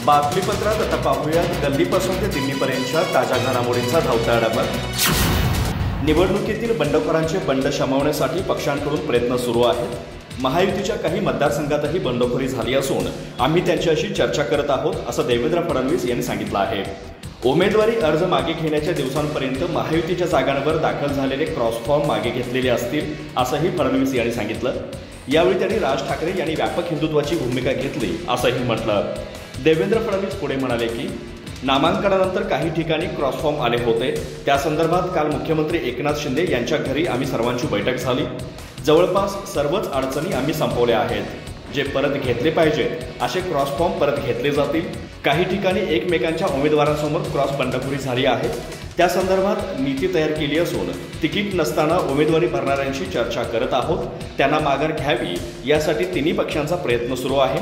बातमीपत्रात आता पाहूयात गल्लीपासून ते दिल्लीपर्यंतच्या ताज्या घडामोडींचा धावता आढावा। निवडणुकीतील बंडखोरांचे बंड शमवण्यासाठी पक्षांकडून प्रयत्न सुरू आहेत। महायुतीच्या काही मतदारसंघातही बंडखोरी झाली असून आम्ही त्यांच्याशी चर्चा करत आहोत असं देवेंद्र फडणवीस यांनी सांगितलं आहे। उमेदवारी अर्ज मागे घेण्याच्या दिवसांपर्यंत महायुतीच्या जागांवर दाखल झालेले क्रॉस फॉर्म मागे घेतलेले असतील असंही फडणवीस यांनी सांगितलं। यावेळी त्यांनी राज ठाकरे यांनी व्यापक हिंदुत्वाची भूमिका घेतली असंही म्हटलं। देवेंद्र फडणवीस पुढे म्हणाले की नामांकनानंतर काही ठिकाणी क्रॉस फॉर्म आले होते, त्या संदर्भात काल मुख्यमंत्री एकनाथ शिंदे यांच्या घरी आम्ही सर्वांची बैठक झाली। जवळपास सर्वच अडचणी आम्ही संपवल्या आहेत। जे परत घेतले पाहिजेत असे क्रॉस फॉर्म परत घेतले जातील। काही ठिकाणी एकमेकांच्या उमेदवारांसमोर क्रॉस बंडखोरी झाली आहे, त्या संदर्भात नीती तयार केली असून तिकीट नसताना उमेदवारी भरणाऱ्यांशी चर्चा करत आहोत। त्यांना माघार घ्यावी यासाठी तिन्ही पक्षांचा प्रयत्न सुरू आहे।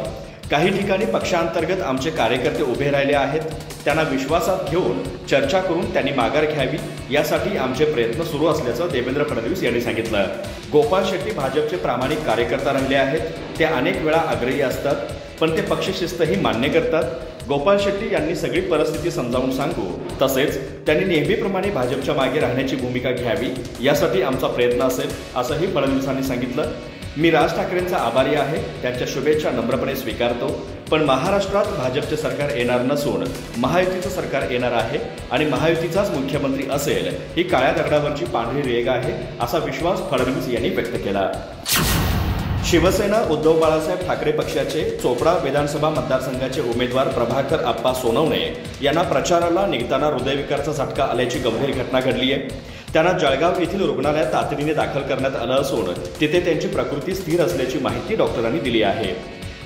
काही ठिकाणी पक्षांतर्गत आमचे कार्यकर्ते उभे राहिले आहेत, त्यांना विश्वासात घेऊन चर्चा करून त्यांनी माघार घ्यावी यासाठी आमचे प्रयत्न सुरू असल्याचं देवेंद्र फडणवीस यांनी सांगितलं। गोपाळ शेट्टी भाजपचे प्रामाणिक कार्यकर्ता राहिले आहेत। ते अनेक वेळा आग्रही असतात, पण ते पक्षशिस्तही मान्य करतात। गोपाळ शेट्टी यांनी सगळी परिस्थिती समजावून सांगू, तसेच त्यांनी नेहमीप्रमाणे भाजपच्या मागे राहण्याची भूमिका घ्यावी यासाठी आमचा प्रयत्न असेल असंही फडणवीसांनी सांगितलं। मी राज ठाकरेंचा आभारी आहे, त्यांच्या शुभेच्छा नम्रपणे स्वीकारतो, पण महाराष्ट्रात भाजपचे सरकार येणार नसून महायुतीचं सरकार येणार आहे आणि महायुतीचाच मुख्यमंत्री असेल ही काळ्या दगडावरची पांढरी रेघ आहे असा विश्वास फडणवीस यांनी व्यक्त केला। शिवसेना उद्धव बाळासाहेब ठाकरे पक्षाचे चोपडा विधानसभा मतदारसंघाचे उमेदवार प्रभाकर आप्पा सोनवणे यांना प्रचाराला निघताना हृदयविकारचा झटका आल्याची गंभीर घटना घडली आहे। त्यांना जळगाव येथील रुग्णालयात तातडीने दाखल करण्यात आलं असून तिथे त्यांची प्रकृती स्थिर असल्याची माहिती डॉक्टरांनी दिली आहे।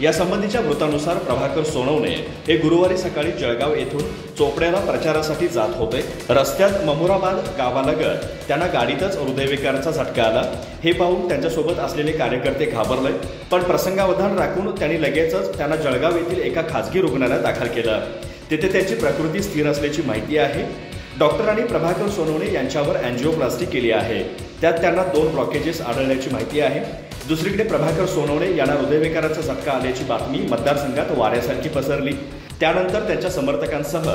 यासंबंधीच्या वृत्तानुसार प्रभाकर सोनवणे हे गुरुवारी सकाळी जळगाव येथून चोपड्याला प्रचारासाठी जात होते। रस्त्यात ममुराबाद गावालगत त्यांना गाडीतच हृदयविकाराचा झटका आला। हे पाहून त्यांच्यासोबत असलेले कार्यकर्ते घाबरले, पण प्रसंगावधान राखून त्यांनी लगेचच त्यांना जळगाव येथील एका खासगी रुग्णालयात दाखल केलं। तिथे त्यांची प्रकृती स्थिर असल्याची माहिती आहे। डॉक्टरांनी प्रभाकर सोनवणे यांच्यावर अँजिओप्लास्टी केली आहे, त्यात त्यांना 2 ब्लॉकेजेस आढळल्याची माहिती आहे। दुसरीकडे प्रभाकर सोनवणे यांना हृदयविकाराचा झटका आल्याची बातमी मतदारसंघात वाऱ्यासारखी पसरली। त्यानंतर त्यांच्या समर्थकांसह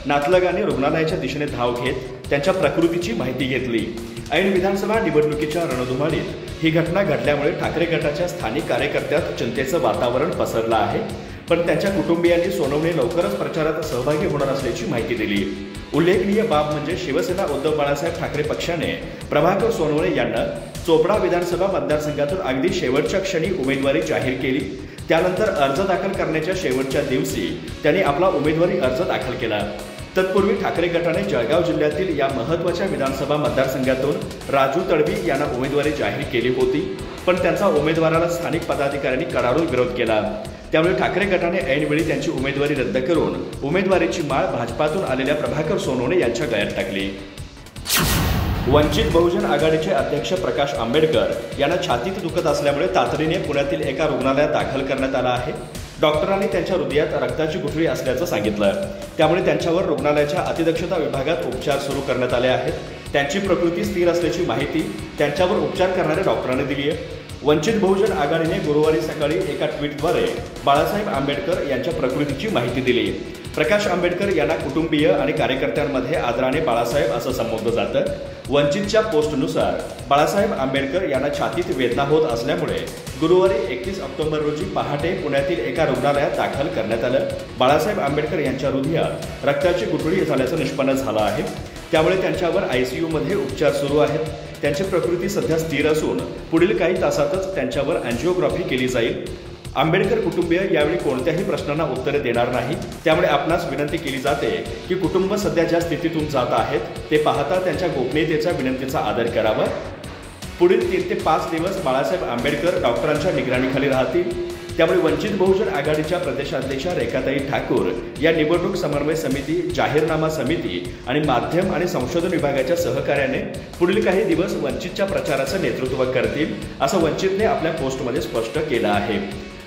नातलगांनी रुग्णालयाच्या दिशेने धाव घेत त्यांच्या प्रकृतीची माहिती घेतली। ऐन विधानसभा निवडणुकीच्या रणधुमाळीत ही घटना घडल्यामुळे ठाकरे गटाच्या स्थानिक कार्यकर्त्यात चिंतेचं वातावरण पसरलं आहे, पण त्यांच्या कुटुंबियांनी सोनवणे लवकरच प्रचारात सहभागी होणार असल्याची माहिती दिली। उल्लेखनीय बाब म्हणजे शिवसेना उद्धव बाळासाहेब ठाकरे पक्षाने प्रभाकर सोनवणे यांना चोपडा विधानसभा मतदारसंघातून अगदी शेवटच्या क्षणी उमेदवारी जाहीर केली। त्यानंतर अर्ज दाखल करण्याच्या शेवटच्या दिवशी त्यांनी आपला उमेदवारी अर्ज दाखल केला। तत्पूर्वी ठाकरे गटाने जळगाव जिल्ह्यातील या महत्त्वाच्या विधानसभा मतदारसंघातून राजू तडवी यांना उमेदवारी जाहीर केली होती, पण त्यांचा उमेदवाराला स्थानिक पदाधिकाऱ्यांनी कडाडून विरोध केला। त्यामुळे ठाकरे गटाने ऐनवेळी त्यांची उमेदवारी रद्द करून उमेदवारीची माळ भाजपातून आलेल्या प्रभाकर सोनवणे यांच्या गळ्यात टाकली। वंचित बहुजन आघाडीचे अध्यक्ष प्रकाश आंबेडकर यांना छातीत दुखत असल्यामुळे तातडीने पुण्यातील एका रुग्णालयात दाखल करण्यात आलं आहे। डॉक्टरांनी त्यांच्या हृदयात रक्ताची गुठळी असल्याचं सांगितलं, त्यामुळे त्यांच्यावर रुग्णालयाच्या अतिदक्षता विभागात उपचार सुरू करण्यात आले आहेत। त्यांची प्रकृती स्थिर असल्याची माहिती त्यांच्यावर उपचार करणाऱ्या डॉक्टरांनी दिली आहे। वंचित बहुजन आघाडीने गुरुवारी सकाळी एका ट्विटद्वारे बाळासाहेब आंबेडकर यांच्या प्रकृतीची माहिती दिली। प्रकाश आंबेडकर यांना कुटुंबीय आणि कार्यकर्त्यांमध्ये आदराने बाळासाहेब असं संबोधलं जातं। वंचितच्या पोस्टनुसार बाळासाहेब आंबेडकर यांना छातीत वेदना होत असल्यामुळे गुरुवारी 31 ऑक्टोबर रोजी पहाटे पुण्यातील एका रुग्णालयात दाखल करण्यात आलं। बाळासाहेब आंबेडकर यांच्या हृदयात रक्ताची गुठळी झाल्याचं निष्पन्न झालं आहे, त्यामुळे त्यांच्यावर ICUमध्ये उपचार सुरू आहेत। त्यांची प्रकृती सध्या स्थिर असून पुढील काही तासातच त्यांच्यावर अँजिओग्राफी केली जाईल। आंबेडकर कुटुंबीय यावेळी कोणत्याही प्रश्नांना उत्तरे देणार नाही, त्यामुळे आपणास विनंती केली जाते की कुटुंब सध्या ज्या स्थितीतून जात आहेत ते पाहता त्यांच्या गोपनीयतेच्या विनंतीचा आदर करावा। पुढील 3 ते 5 दिवस बाळासाहेब आंबेडकर डॉक्टरांच्या निगराणीखाली राहतील। त्यामुळे वंचित बहुजन आघाडीच्या प्रदेशाध्यक्ष रेखाताई ठाकूर या निवडणूक समन्वय समिती, जाहीरनामा समिती आणि माध्यम आणि संशोधन विभागाच्या सहकार्याने पुढील काही दिवस वंचितच्या प्रचाराचं नेतृत्व करतील, असं वंचितने आपल्या पोस्टमध्ये स्पष्ट केलं आहे।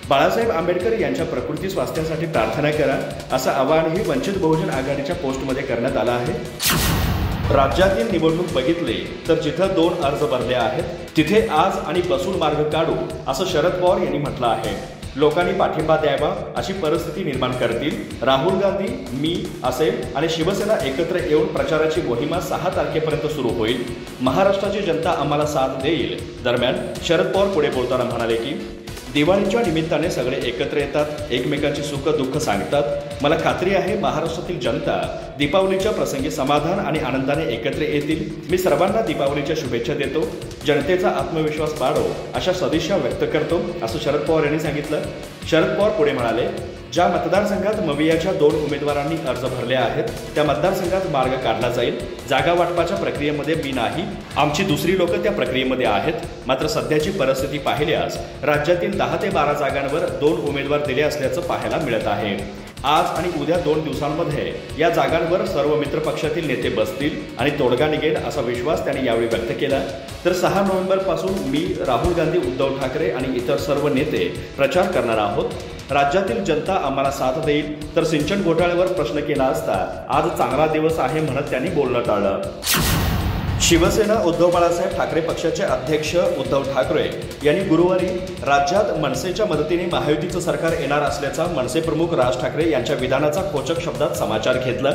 बाळासाहेब आंबेडकर यांच्या प्रकृती स्वास्थ्यासाठी प्रार्थना करा असं आवाहनही वंचित बहुजन आघाडीच्या पोस्टमध्ये करण्यात आलं आहे। राज्यातील निवडणूक बघितली तर जिथं 2 अर्ज भरले आहेत तिथे आज आणि बसून मार्ग काढू असं शरद पवार यांनी म्हटलं आहे। लोकांनी पाठिंबा द्यावा अशी परिस्थिती निर्माण करतील. राहुल गांधी, मी असेल आणि शिवसेना एकत्र येऊन प्रचाराची मोहीम 6 तारखेपर्यंत सुरू होईल. महाराष्ट्राची जनता आम्हाला साथ देईल. दरम्यान शरद पवार पुढे बोलताना म्हणाले की दिवाळीच्या निमित्ताने सगळे एकत्र येतात, एकमेकांची सुख दुःख सांगतात. मला खात्री आहे महाराष्ट्रातील जनता दीपावलीच्या प्रसंगी समाधान आणि आनंदाने एकत्र येतील. मी सर्वांना दीपावलीच्या शुभेच्छा देतो. जनतेचा आत्मविश्वास वाढो अशा सदिच्छा व्यक्त करतो, असं शरद पवार यांनी सांगितलं. शरद पवार पुढे म्हणाले, ज्या मतदारसंघात मवियाच्या 2 उमेदवारांनी अर्ज भरले आहेत त्या मतदारसंघात मार्ग काढला जाईल. जागा वाटपाच्या प्रक्रियेमध्ये मी नाही, आमची दुसरी लोक त्या प्रक्रियेमध्ये आहेत. मात्र सध्याची परिस्थिती पाहिल्यास राज्यातील 10 ते 12 जागांवर 2 उमेदवार दिले असल्याचं पाहायला मिळत आहे. आज आणि उद्या 2 दिवसांमध्ये या जागांवर सर्व मित्र पक्षातील नेते बसतील आणि तोडगा निघेल असा विश्वास त्यांनी यावेळी व्यक्त केला. तर 6 नोव्हेंबरपासून मी, राहुल गांधी, उद्धव ठाकरे आणि इतर सर्व नेते प्रचार करणार आहोत. राज्यातील जनता आम्हाला साथ देईल. तर सिंचन घोटाळ्यावर प्रश्न केला असता आज चांगला दिवस आहे म्हणत त्यांनी बोलणं टाळलं. शिवसेना उद्धव बाळासाहेब ठाकरे पक्षाचे अध्यक्ष उद्धव ठाकरे यांनी गुरुवारी राज्यात मनसेच्या मदतीने महायुतीचं सरकार येणार असल्याचा मनसे प्रमुख राज ठाकरे यांच्या विधानाचा खोचक शब्दात समाचार घेतला.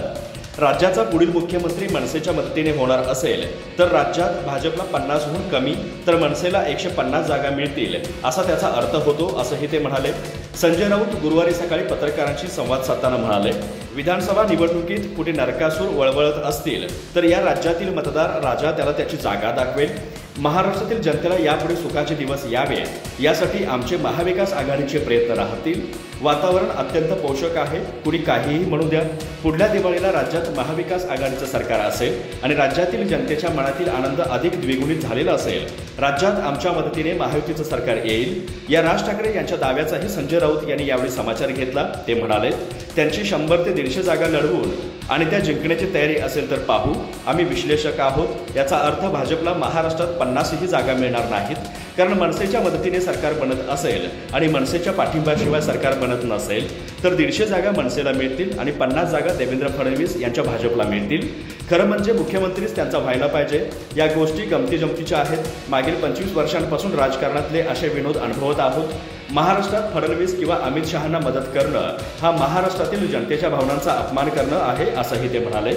राज्याचा पुढील मुख्यमंत्री मनसेच्या मदतीने होणार असेल तर राज्यात भाजपला 50हून कमी तर मनसेला 150 जागा मिळतील असा त्याचा अर्थ होतो, असंही ते म्हणाले. संजय राऊत गुरुवारी सकाळी पत्रकारांशी संवाद साधताना म्हणाले, विधानसभा निवडणुकीत कुठे नरकासूर वळवळत असतील तर या राज्यातील मतदार राजा त्याला त्याची जागा दाखवेल. महाराष्ट्रातील जनतेला यापुढे सुखाचे दिवस यावे यासाठी आमचे महाविकास आघाडीचे प्रयत्न राहतील. वातावरण अत्यंत पोषक आहे. कुणी काहीही म्हणू द्या, पुढल्या दिवाळीला राज्यात महाविकास आघाडीचं सरकार असेल आणि राज्यातील जनतेच्या मनातील आनंद अधिक द्विगुणित झालेला असेल. राज्यात आमच्या मदतीने महायुतीचं सरकार येईल. या राज ठाकरे यांच्या दाव्याचाही संजय राऊत यांनी यावेळी समाचार घेतला. ते म्हणाले, त्यांची 100 ते 150 जागा लढवून आणि त्या जिंकण्याची तयारी असेल तर पाहू. आम्ही विश्लेषक आहोत. याचा अर्थ भाजपला महाराष्ट्रात 50ही जागा मिळणार नाहीत, कारण मनसेच्या मदतीने सरकार बनत असेल आणि मनसेच्या पाठिंब्याशिवाय सरकार बनत नसेल तर 150 जागा मनसेला मिळतील आणि 50 जागा देवेंद्र फडणवीस यांच्या भाजपला मिळतील. खरं म्हणजे मुख्यमंत्रीच त्यांचा व्हायला पाहिजे. या गोष्टी गमतीजमतीच्या आहेत. मागील 25 वर्षांपासून राजकारणातले असे विनोद अनुभवत आहोत. महाराष्ट्रात फडणवीस किंवा अमित शहांना मदत करणं हा महाराष्ट्रातील जनतेच्या भावनांचा अपमान करणं आहे, असंही ते म्हणाले.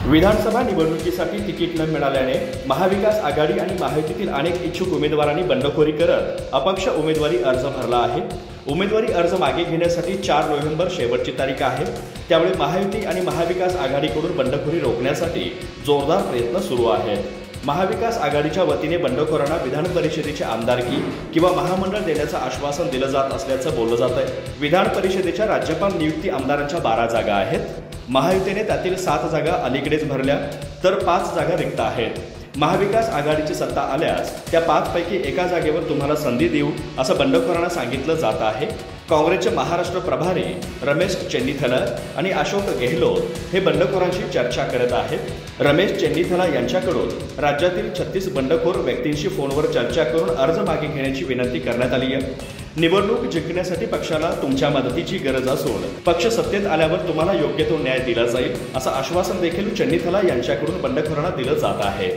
विधानसभा निवडणुकीसाठी तिकीट न मिळाल्याने महाविकास आघाडी आणि महायुतीतील अनेक इच्छुक उमेदवारांनी बंडखोरी करत अपक्ष उमेदवारी अर्ज भरला आहे. उमेदवारी अर्ज मागे घेण्यासाठी 4 नोव्हेंबर शेवटची तारीख आहे. त्यामुळे महायुती आणि महाविकास आघाडीकडून बंडखोरी रोखण्यासाठी जोरदार प्रयत्न सुरू आहेत. महाविकास आघाडीच्या वतीने बंडखोरांना विधान परिषदेची आमदारकी किंवा महामंडळ देण्याचं आश्वासन दिलं जात असल्याचं बोललं जात आहे. विधान परिषदेच्या राज्यपाल नियुक्ती आमदारांच्या 12 जागा आहेत. महायुतीने त्यातील 7 जागा अलीकडेच भरल्या तर 5 जागा रिक्त आहेत. महाविकास आघाडीची सत्ता आल्यास त्या 5 पैकी एका जागेवर तुम्हाला संधी देऊ असं बंडखोरांना सांगितलं जात आहे. काँग्रेसचे महाराष्ट्र प्रभारी रमेश चेन्नीथला आणि अशोक गेहलोत हे बंडखोरांशी चर्चा करत आहेत. रमेश चेन्नीथला यांच्याकडून राज्यातील 36 बंडखोर व्यक्तींशी फोनवर चर्चा करून अर्ज मागे घेण्याची विनंती करण्यात आली आहे. निवडणूक जिंकण्यासाठी पक्षाला तुमच्या मदतीची गरज असून पक्ष सत्तेत आल्यावर तुम्हाला योग्य तो न्याय दिला जाईल असं आश्वासन देखील चेन्नीथला यांच्याकडून बंडखोरांना दिलं जात आहे.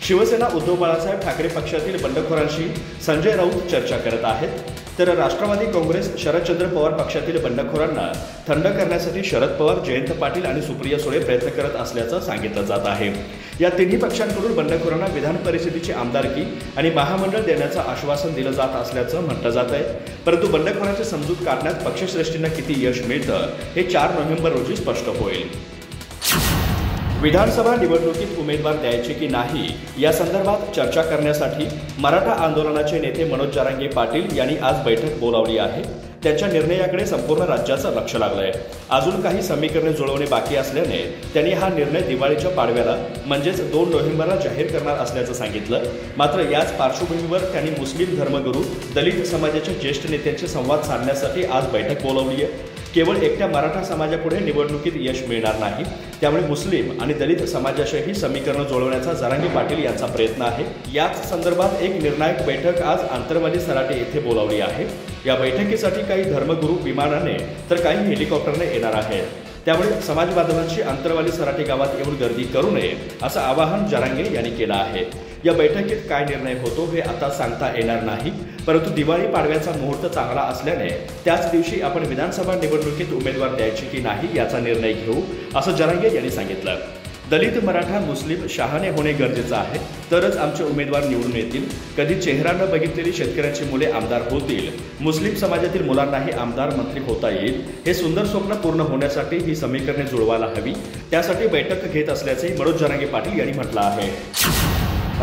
शिवसेना उद्धव बाळासाहेब ठाकरे पक्षातील बंडखोरांशी संजय राऊत चर्चा करत आहेत. तर राष्ट्रवादी काँग्रेस शरदचंद्र पवार पक्षातील बंडखोरांना थंड करण्यासाठी शरद पवार, जयंत पाटील आणि सुप्रिया सुळे प्रयत्न करत असल्याचं सांगितलं जात आहे. या तिन्ही पक्षांकडून बंडखोरांना विधान परिषदेची आमदारकी आणि महामंडळ देण्याचं आश्वासन दिलं जात असल्याचं म्हटलं जात आहे. परंतु बंडखोरांची समजूत काढण्यात पक्षश्रेष्ठींना किती यश मिळतं हे 4 नोव्हेंबर रोजी स्पष्ट होईल. विधानसभा निवडणुकीत उमेदवार द्यायचे की नाही या संदर्भात चर्चा करण्यासाठी मराठा आंदोलनाचे नेते मनोज जरांगे पाटील यांनी आज बैठक बोलावली आहे. त्यांच्या निर्णयाकडे संपूर्ण राज्याचं लक्ष लागलंय. अजून काही समीकरणे जुळवणे बाकी असल्याने त्यांनी हा निर्णय दिवाळीच्या पाडव्याला म्हणजेच 2 नोव्हेंबरला जाहीर करणार असल्याचं सांगितलं. मात्र याच पार्श्वभूमीवर त्यांनी मुस्लिम धर्मगुरू, दलित समाजाच्या ज्येष्ठ नेत्यांशी संवाद साधण्यासाठी आज बैठक बोलावली आहे. केवळ एकट्या मराठा समाजापुढे निवडणुकीत यश मिळणार नाही, त्यामुळे मुस्लिम आणि दलित समाजाशीही समीकरण जुळवण्याचा जरांगे पाटील यांचा प्रयत्न आहे. याच संदर्भात एक निर्णायक बैठक आज आंतरवाली सराटे येथे बोलावली आहे. या बैठकीसाठी काही धर्मगुरू विमानाने तर काही हेलिकॉप्टरने येणार आहेत. त्यामुळे समाज बांधवांची आंतरवाली सराटे गावात येऊन गर्दी करू नये असं आवाहन जरांगे यांनी केलं आहे. या बैठकीत काय निर्णय होतो हे आता सांगता येणार नाही, परंतु दिवाळी पाडव्याचा मुहूर्त चांगला असल्याने त्याच दिवशी आपण विधानसभा निवडणुकीत उमेदवार द्यायचे की नाही याचा निर्णय घेऊ, असं जरांगे यांनी सांगितलं. दलित, मराठा, मुस्लिम शहाणे होणे गरजेचं आहे, तरच आमचे उमेदवार निवडून येतील. कधी चेहरा न बघितलेली शेतकऱ्यांची मुले आमदार होतील, मुस्लिम समाजातील मुलांनाही आमदार मंत्री होता येईल. हे सुंदर स्वप्न पूर्ण होण्यासाठी ही समीकरणे जुळवायला हवी. त्यासाठी बैठक घेत असल्याचे मनोज जरांगे पाटील यांनी म्हटलं आहे.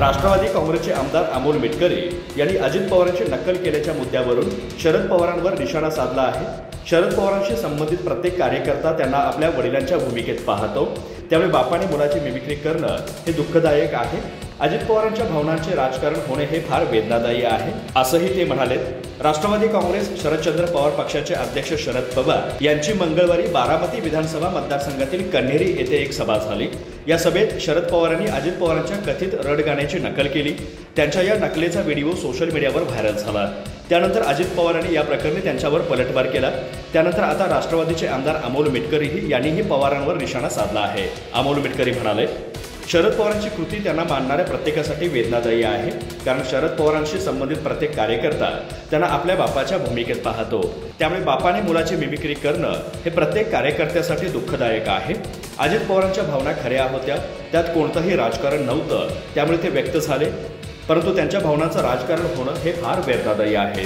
राष्ट्रवादी काँग्रेसचे आमदार अमोल मिटकरी यांनी अजित पवारांची नक्कल केल्याच्या मुद्द्यावरून शरद पवारांवर निशाणा साधला आहे. शरद पवारांशी संबंधित प्रत्येक कार्यकर्ता त्यांना आपल्या वडिलांच्या भूमिकेत पाहतो, त्यामुळे बापाने मुलाची मिमिक्री करणं हे दुःखदायक आहे. अजित पवारांच्या भावनांचे राजकारण होणे हे फार वेदनादायी आहे, असंही ते म्हणाले. राष्ट्रवादी काँग्रेस शरदचंद्र पवार पक्षाचे अध्यक्ष शरद पवार यांची मंगळवारी बारामती विधानसभा मतदारसंघातील कन्हेरी येथे एक सभा झाली. या सभेत शरद पवारांनी अजित पवारांच्या कथित रडगाण्याची नकल केली. त्यांच्या या नकलेचा व्हिडिओ सोशल मीडियावर व्हायरल झाला. त्यानंतर अजित पवारांनी या प्रकरणी त्यांच्यावर पलटवार केला. त्यानंतर आता राष्ट्रवादीचे आमदार अमोल मिटकरी यांनीही पवारांवर निशाणा साधला आहे. अमोल मिटकरी म्हणाले, शरद पवारांची कृती त्यांना मानणाऱ्या प्रत्येकासाठी वेदनादायी आहे, कारण शरद पवारांशी संबंधित प्रत्येक कार्यकर्ता त्यांना आपल्या बापाच्या भूमिकेत पाहतो. त्यामुळे बापाने मुलाची मिमिक्री करणं हे प्रत्येक कार्यकर्त्यासाठी दुःखदायक आहे. अजित पवारांच्या भावना खऱ्या होत्या, त्यात कोणतंही राजकारण नव्हतं, त्यामुळे ते व्यक्त झाले. परंतु त्यांच्या भावनांचं राजकारण होणं हे फार वेदनादायी आहे.